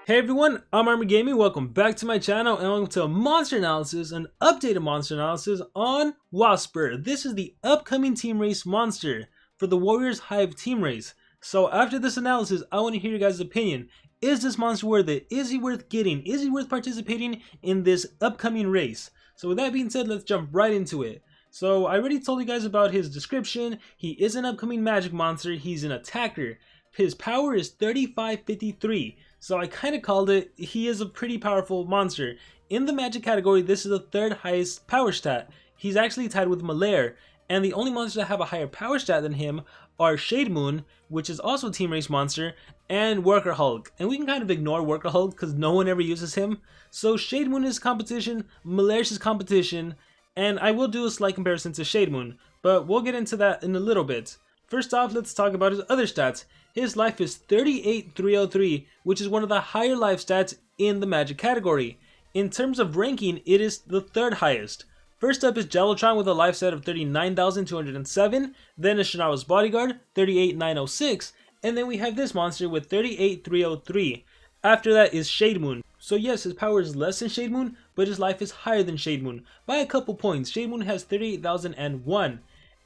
Hey everyone, I'm Armor Gaming. Welcome back to my channel and welcome to a monster analysis, an updated monster analysis on Wasper. This is the upcoming team race monster for the Warriors Hive team race. So after this analysis, I want to hear your guys' opinion. Is this monster worth it? Is he worth getting? Is he worth participating in this upcoming race? So with that being said, let's jump right into it. So I already told you guys about his description. He is an upcoming magic monster. He's an attacker. His power is 3553. So I kind of called it. He is a pretty powerful monster. In the magic category, this is the third highest power stat. He's actually tied with Malaire. And the only monsters that have a higher power stat than him are Shade Moon, which is also a team race monster, and Worker Hulk. And we can kind of ignore Worker Hulk because no one ever uses him. So Shade Moon is competition, Malaire's is competition, and I will do a slight comparison to Shade Moon, but we'll get into that in a little bit. First off, let's talk about his other stats. His life is 38,303, which is one of the higher life stats in the magic category. In terms of ranking, it is the third highest. First up is Jelotron with a life stat of 39,207, then is Shinawa's Bodyguard, 38,906, and then we have this monster with 38,303. After that is Shade Moon. So yes, his power is less than Shade Moon, but his life is higher than Shade Moon by a couple points. Shade Moon has 38,001.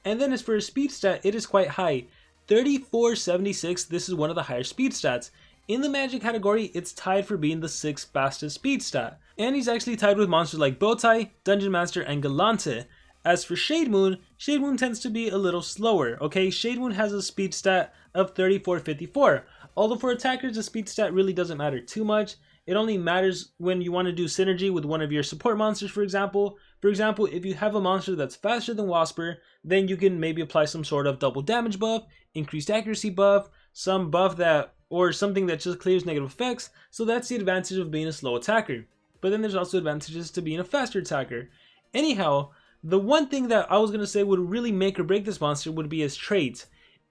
And then as for his speed stat, it is quite high. 3476, this is one of the higher speed stats. In the magic category, it's tied for being the 6th fastest speed stat. And he's actually tied with monsters like Bowtie, Dungeon Master, and Galante. As for Shade Moon tends to be a little slower, okay? Shade Moon has a speed stat of 3454. Although for attackers, the speed stat really doesn't matter too much. It only matters when you want to do synergy with one of your support monsters, for example. For example, if you have a monster that's faster than Wasper, then you can maybe apply some sort of double damage buff, increased accuracy buff, some buff that, or something that just clears negative effects. So that's the advantage of being a slow attacker. But then there's also advantages to being a faster attacker. Anyhow, the one thing that I was going to say would really make or break this monster would be his traits.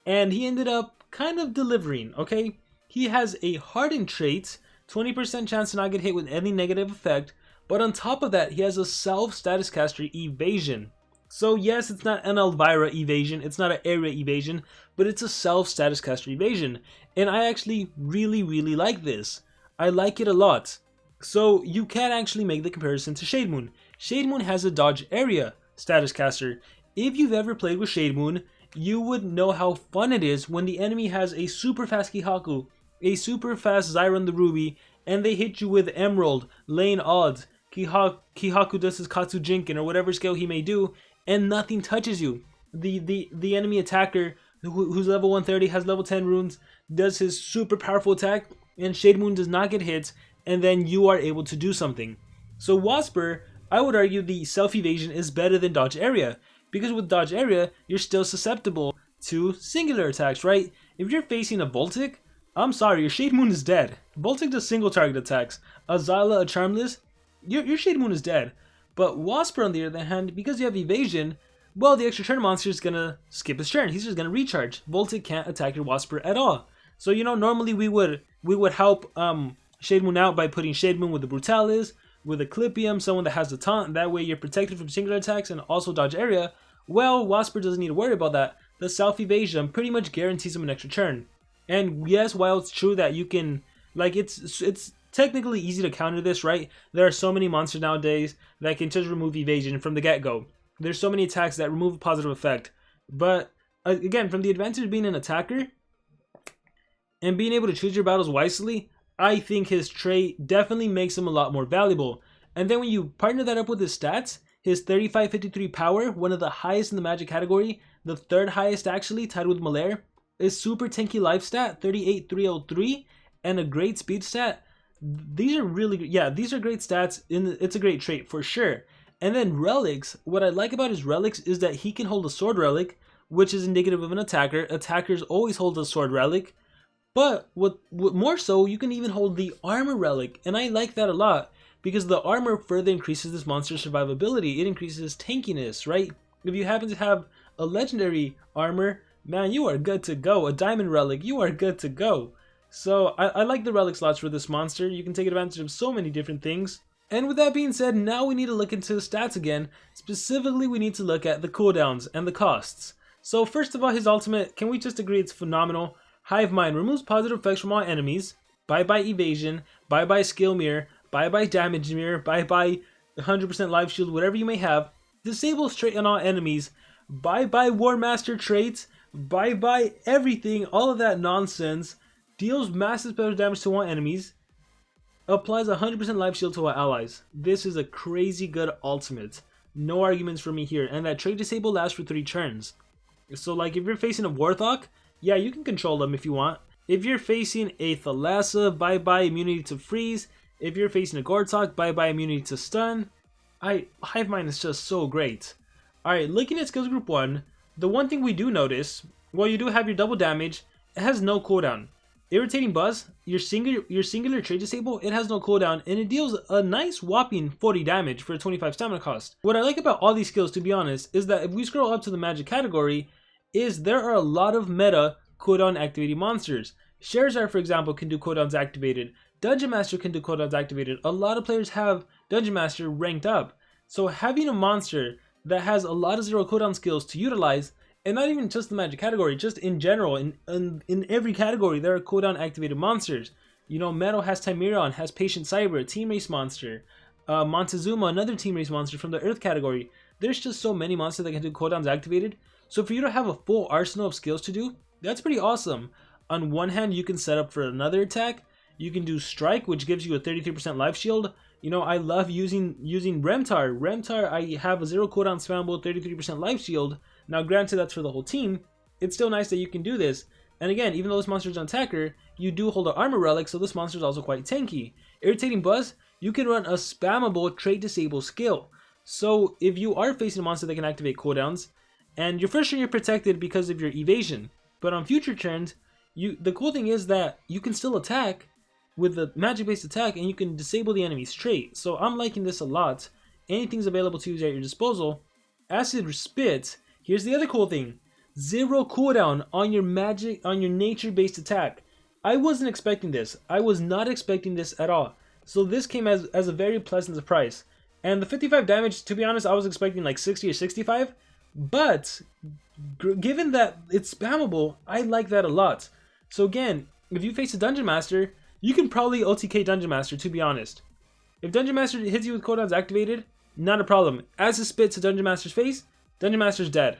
And he ended up kind of delivering, okay? He has a hardened trait, 20% chance to not get hit with any negative effect, but on top of that, he has a self-status caster evasion. So yes, it's not an Elvira evasion, it's not an area evasion, but it's a self-status caster evasion. And I actually really like this. I like it a lot. So you can actually make the comparison to Shade Moon. Shade Moon has a dodge area status caster. If you've ever played with Shade Moon, you would know how fun it is when the enemy has a super fast Kihaku, a super fast Zyron the Ruby, and they hit you with Emerald, Lane Odds, Kihaku does his Katsu Jinkin, or whatever skill he may do, and nothing touches you. The enemy attacker, who's level 130, has level 10 runes, does his super powerful attack, and Shade Moon does not get hit, and then you are able to do something. So Wasper, I would argue the self-evasion is better than dodge area, because with dodge area, you're still susceptible to singular attacks, right? If you're facing a Voltic, I'm sorry, your Shade Moon is dead. Voltic does single target attacks. A Zyla, a Charmless, your Shade Moon is dead. But Wasper, on the other hand, because you have evasion, well, the extra turn monster is gonna skip his turn. He's just gonna recharge. Voltic can't attack your Wasper at all. So you know, normally we would help Shade Moon out by putting Shade Moon with the Brutalis, with a Clipium, someone that has the taunt. That way you're protected from singular attacks and also dodge area. Well, Wasper doesn't need to worry about that. The self evasion pretty much guarantees him an extra turn. And yes, while it's true that you can, like, it's technically easy to counter this, right? There are so many monsters nowadays that can just remove evasion from the get-go. There's so many attacks that remove a positive effect. But again, from the advantage of being an attacker and being able to choose your battles wisely, I think his trait definitely makes him a lot more valuable. And then when you partner that up with his stats, his 3553 power, one of the highest in the magic category, the third highest actually, tied with Malaire, is super tanky life stat, 38,303, and a great speed stat. These are really, yeah, these are great stats, and it's a great trait for sure. And then Relics, what I like about his Relics is that he can hold a sword relic, which is indicative of an attacker. Attackers always hold a sword relic. But what more so, you can even hold the armor relic, and I like that a lot, because the armor further increases this monster's survivability. It increases his tankiness, right? If you happen to have a legendary armor, man, you are good to go. A diamond relic, you are good to go. So I like the relic slots for this monster. You can take advantage of so many different things. And with that being said, now we need to look into the stats again. Specifically, we need to look at the cooldowns and the costs. So first of all, his ultimate, can we just agree it's phenomenal? Hive Mind removes positive effects from all enemies. Bye-bye evasion, bye bye skill mirror, bye bye damage mirror, bye bye 100% life shield, whatever you may have. Disables trait on all enemies, bye bye War Master traits, bye bye everything, all of that nonsense. Deals massive special damage to all enemies. Applies 100% life shield to our allies. This is a crazy good ultimate. No arguments for me here. And that trait disable lasts for 3 turns. So like if you're facing a Warthog, yeah, you can control them if you want. If you're facing a Thalassa, bye bye immunity to freeze. If you're facing a Gortok, bye bye immunity to stun. Hive Mind is just so great. Alright, looking at skills group 1, the one thing we do notice, well, you do have your double damage, it has no cooldown. Irritating Buzz, your singular trait disable, it has no cooldown, and it deals a nice whopping 40 damage for a 25 stamina cost. What I like about all these skills, to be honest, is that if we scroll up to the magic category, is there are a lot of meta cooldown activating monsters. Charizard, for example, can do cooldowns activated. Dungeon Master can do cooldowns activated. A lot of players have Dungeon Master ranked up. So having a monster that has a lot of 0 cooldown skills to utilize, and not even just the magic category, just in general, in every category, there are cooldown activated monsters. You know, Metal has Timerion, has Patient Cyber, a team race monster. Montezuma, another team race monster from the Earth category. There's just so many monsters that can do cooldowns activated. So for you to have a full arsenal of skills to do, that's pretty awesome. On one hand, you can set up for another attack. You can do Strike, which gives you a 33% life shield. You know, I love using Remtar. Remtar, I have a 0 cooldown spammable 33% life shield. Now granted that's for the whole team, it's still nice that you can do this. And again, even though this monster is an attacker, you do hold an armor relic, so this monster is also quite tanky. Irritating Buzz, you can run a spammable trait disable skill. So if you are facing a monster that can activate cooldowns, and your first turn you're protected because of your evasion, but on future turns, the cool thing is that you can still attack with the magic based attack and you can disable the enemy's trait. So I'm liking this a lot. Anything's available to use at your disposal. Acid Spit. Here's the other cool thing. 0 cooldown on your nature-based attack. I wasn't expecting this. I was not expecting this at all. So this came as a very pleasant surprise. And the 55 damage, to be honest, I was expecting like 60 or 65. But given that it's spammable, I like that a lot. So again, if you face a Dungeon Master, you can probably OTK Dungeon Master, to be honest. If Dungeon Master hits you with cooldowns activated, not a problem. As it spits to Dungeon Master's face, Dungeon Master's dead.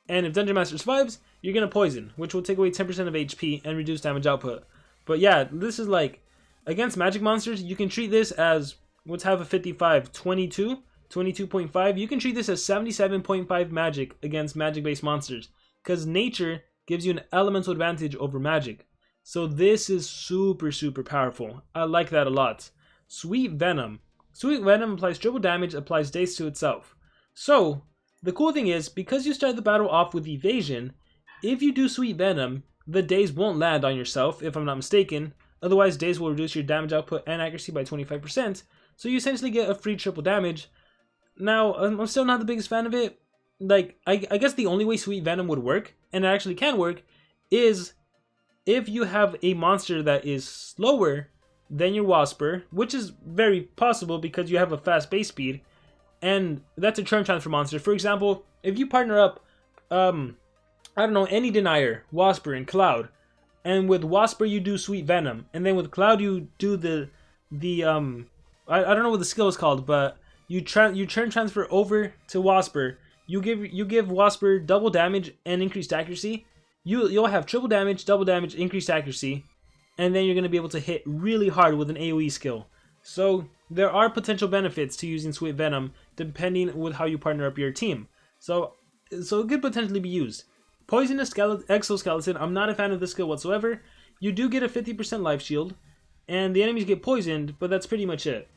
And if Dungeon Master survives, you're going to poison, which will take away 10% of HP and reduce damage output. But yeah, this is like, against magic monsters, you can treat this as, let's have a 55, 22, 22.5. You can treat this as 77.5 magic against magic-based monsters. Because nature gives you an elemental advantage over magic. So this is super, super powerful. I like that a lot. Sweet Venom. Sweet Venom applies triple damage, applies daze to itself. So, the cool thing is, because you start the battle off with evasion, if you do Sweet Venom, the daze won't land on yourself, if I'm not mistaken. Otherwise, daze will reduce your damage output and accuracy by 25%. So you essentially get a free triple damage. Now, I'm still not the biggest fan of it. Like, I guess the only way Sweet Venom would work, and it actually can work, is if you have a monster that is slower than your Wasper, which is very possible because you have a fast base speed, and that's a turn transfer monster. For example, if you partner up, I don't know, any Denier, Wasper, and Cloud, and with Wasper you do Sweet Venom, and then with Cloud you do I don't know what the skill is called, but you turn transfer over to Wasper. You give Wasper double damage and increased accuracy. You'll have triple damage, double damage, increased accuracy, and then you're going to be able to hit really hard with an AoE skill. So there are potential benefits to using Sweet Venom depending with how you partner up your team. So it could potentially be used. Poisonous Exoskeleton, I'm not a fan of this skill whatsoever. You do get a 50% life shield, and the enemies get poisoned, but that's pretty much it.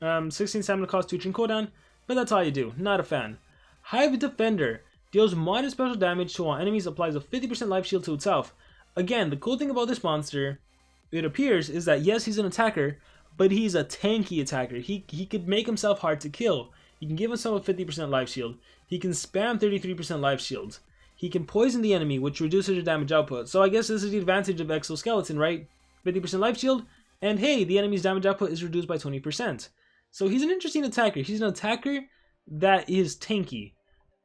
16 stamina cost, 2 turn cooldown, but that's all you do. Not a fan. Hive Defender deals modest special damage to all enemies, applies a 50% life shield to itself. Again, the cool thing about this monster, it appears, is that yes, he's an attacker, but he's a tanky attacker. He could make himself hard to kill. He can give himself a 50% life shield. He can spam 33% life shields. He can poison the enemy, which reduces your damage output. So I guess this is the advantage of Exoskeleton, right? 50% life shield, and hey, the enemy's damage output is reduced by 20%. So he's an interesting attacker. He's an attacker that is tanky.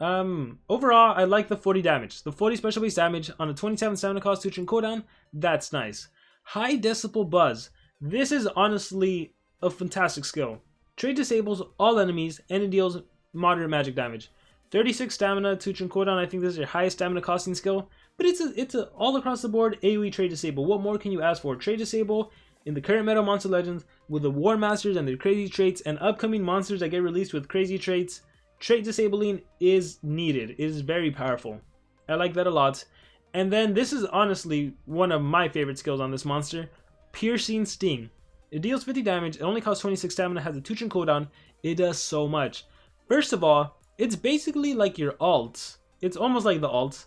Overall, I like the 40 damage. The 40 special base damage on a 27 stamina cost, 2 turn cooldown, that's nice. High Decibel Buzz. This is honestly a fantastic skill. Trait disables all enemies and it deals moderate magic damage. 36 stamina, 2 turn cooldown. I think this is your highest stamina costing skill, but it's a all across the board AoE trait disable. What more can you ask for? Trait disable in the current meta monster legends with the war masters and their crazy traits and upcoming monsters that get released with crazy traits. Trait disabling is needed. It is very powerful. I like that a lot. And then this is honestly one of my favorite skills on this monster, Piercing Sting. It deals 50 damage, it only costs 26 stamina, has a 2 turn cooldown. It does so much. First of all, it's basically like your alt. It's almost like the alt.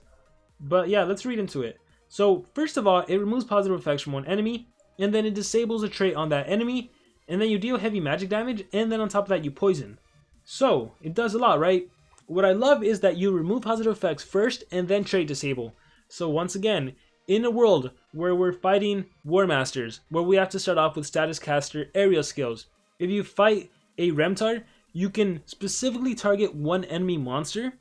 But yeah, let's read into it. So first of all, it removes positive effects from one enemy, and then it disables a trait on that enemy, and then you deal heavy magic damage, and then on top of that you poison. So it does a lot, right? What I love is that you remove positive effects first and then trait disable. So once again, in a world where we're fighting War Masters, where we have to start off with status caster area skills, if you fight a Remtar, you can specifically target one enemy monster,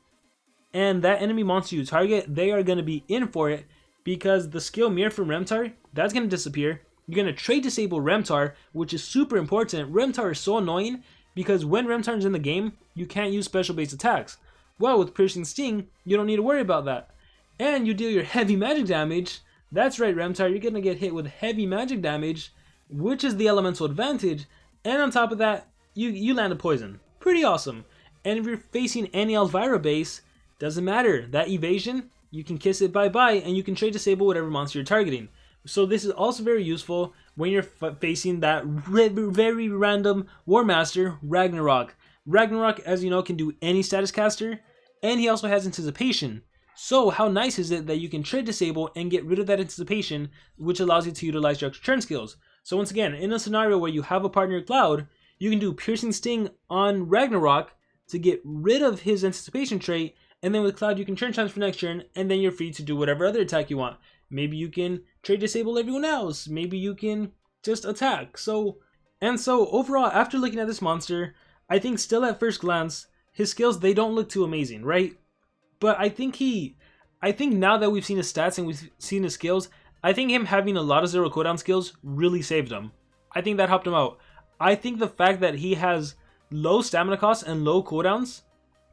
and that enemy monster you target, they are going to be in for it because the skill Mirror from Remtar, that's going to disappear. You're going to trait disable Remtar, which is super important. Remtar is so annoying because when Remtar is in the game, you can't use special base attacks. Well, with Piercing Sting, you don't need to worry about that. And you deal your heavy magic damage. That's right, Remtar, you're going to get hit with heavy magic damage, which is the elemental advantage. And on top of that, you land a poison. Pretty awesome. And if you're facing any Elvira base, doesn't matter. That evasion, you can kiss it bye-bye, and you can trait disable whatever monster you're targeting. So this is also very useful when you're facing that very random War Master, Ragnarok. Ragnarok, as you know, can do any status caster, and he also has anticipation. So how nice is it that you can trait disable and get rid of that anticipation, which allows you to utilize your extra turn skills. So once again, in a scenario where you have a partner Cloud, you can do Piercing Sting on Ragnarok to get rid of his anticipation trait, and then with Cloud you can turn chance for next turn, and then you're free to do whatever other attack you want. Maybe you can trait disable everyone else, maybe you can just attack. So overall, after looking at this monster, I think still at first glance, his skills, they don't look too amazing, right? But I think now that we've seen his stats and we've seen his skills, I think him having a lot of 0 cooldown skills really saved him. I think that helped him out. I think the fact that he has low stamina costs and low cooldowns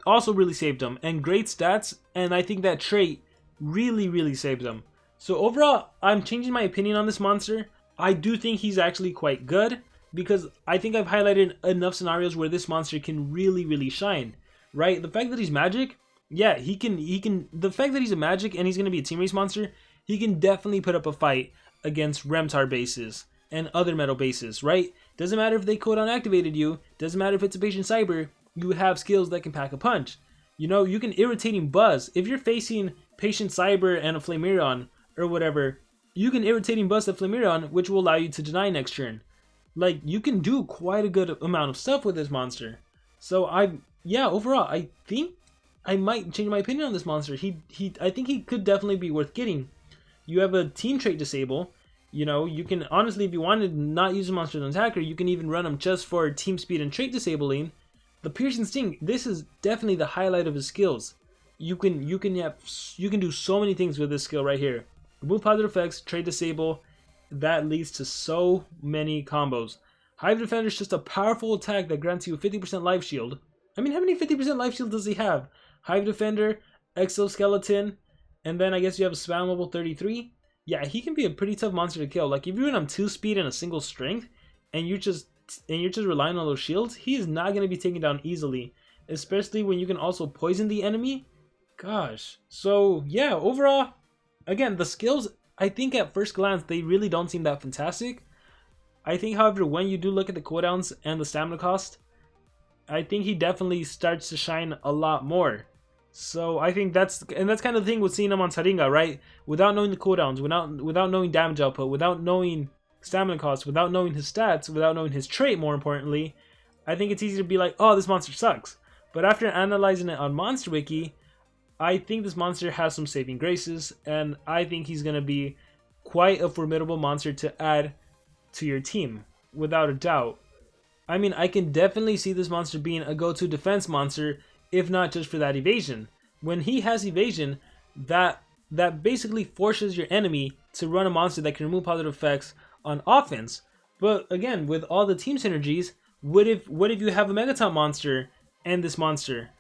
also really saved him, and great stats, and I think that trait really saved him. So overall, I'm changing my opinion on this monster. I do think he's actually quite good, because I think I've highlighted enough scenarios where this monster can really shine, right? The fact that he's magic, yeah, he can, the fact that he's a magic and he's going to be a team race monster, he can definitely put up a fight against Remtar bases and other metal bases, right? Doesn't matter if they cooldown activated you, doesn't matter if it's a patient cyber, you have skills that can pack a punch. You know, you can irritating buzz. If you're facing patient cyber and a Flamirion or whatever, you can irritating buzz the Flamirion, which will allow you to deny next turn. Like, you can do quite a good amount of stuff with this monster. So overall, I think I might change my opinion on this monster. I think he could definitely be worth getting. You have a team trait disable. You know, you can honestly, if you wanted to not use a monster as an attacker, you can even run him just for team speed and trait disabling. The Piercing Sting, this is definitely the highlight of his skills. You can do so many things with this skill right here. Remove positive effects, trait disable. That leads to so many combos. Hive Defender is just a powerful attack that grants you a 50% life shield. I mean, how many 50% life shield does he have? Hive Defender, Exoskeleton, and then I guess you have Spam level 33. Yeah, he can be a pretty tough monster to kill. Like, if you run him 2 speed and a single strength, and you're just relying on those shields, he is not going to be taken down easily. Especially when you can also poison the enemy. Gosh. So, yeah, overall, again, the skills, I think at first glance, they really don't seem that fantastic. I think, however, when you do look at the cooldowns and the stamina cost, I think he definitely starts to shine a lot more. So I think that's kind of the thing with seeing him on Saringa, right? Without knowing the cooldowns, without knowing damage output, without knowing stamina cost, without knowing his stats, without knowing his trait, more importantly, I think it's easy to be like, oh, this monster sucks. But after analyzing it on Monster Wiki, I think this monster has some saving graces, and I think he's going to be quite a formidable monster to add to your team, without a doubt. I mean, I can definitely see this monster being a go-to defense monster, if not just for that evasion. When he has evasion, that basically forces your enemy to run a monster that can remove positive effects on offense. But again, with all the team synergies, what if you have a Megaton monster and this monster?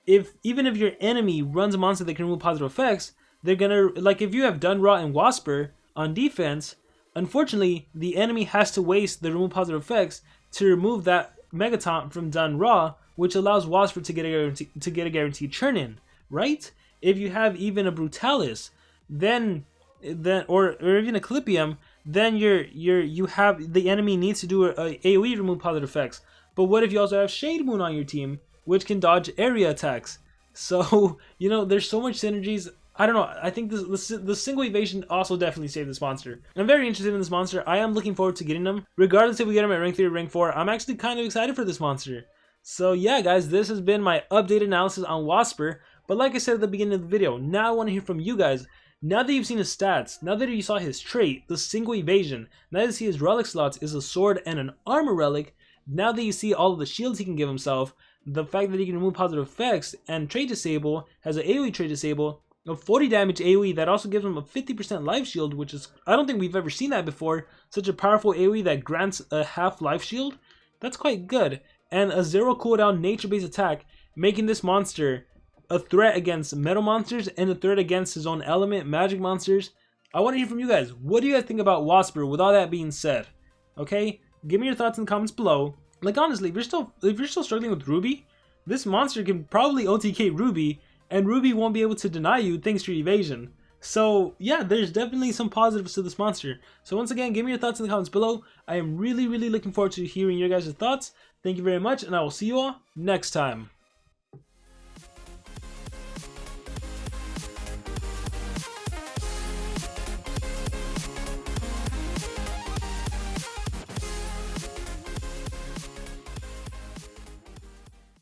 Even if your enemy runs a monster that can remove positive effects, they're gonna, like if you have Dunraw and Wasper on defense, unfortunately the enemy has to waste the remove positive effects to remove that Megaton from Dunraw, which allows Wasper to get a guaranteed turn in, right? If you have even a Brutalis, then or even a Clipium, then you have the enemy needs to do a AoE to remove positive effects. But what if you also have Shade Moon on your team, which can dodge area attacks? So, you know, there's so much synergies. I don't know. I think the single evasion also definitely saved this monster. I'm very interested in this monster. I am looking forward to getting him. Regardless if we get him at rank 3 or rank 4, I'm actually kind of excited for this monster. So yeah, guys, this has been my updated analysis on Wasper. But like I said at the beginning of the video, now I want to hear from you guys. Now that you've seen his stats, now that you saw his trait, the single evasion, now that you see his relic slots is a sword and an armor relic, now that you see all of the shields he can give himself, the fact that he can remove positive effects and trait disable, has an AoE trait disable, a 40 damage AoE that also gives him a 50% life shield, which is, I don't think we've ever seen that before, such a powerful AoE that grants a half life shield, that's quite good, and a 0 cooldown nature-based attack, making this monster a threat against metal monsters and a threat against his own element, magic monsters. I want to hear from you guys. What do you guys think about Wasper with all that being said? Okay, give me your thoughts in the comments below. Like honestly, if you're still struggling with Ruby, this monster can probably OTK Ruby, and Ruby won't be able to deny you thanks to your evasion. So yeah, there's definitely some positives to this monster. So once again, give me your thoughts in the comments below. I am really looking forward to hearing your guys' thoughts. Thank you very much, and I will see you all next time.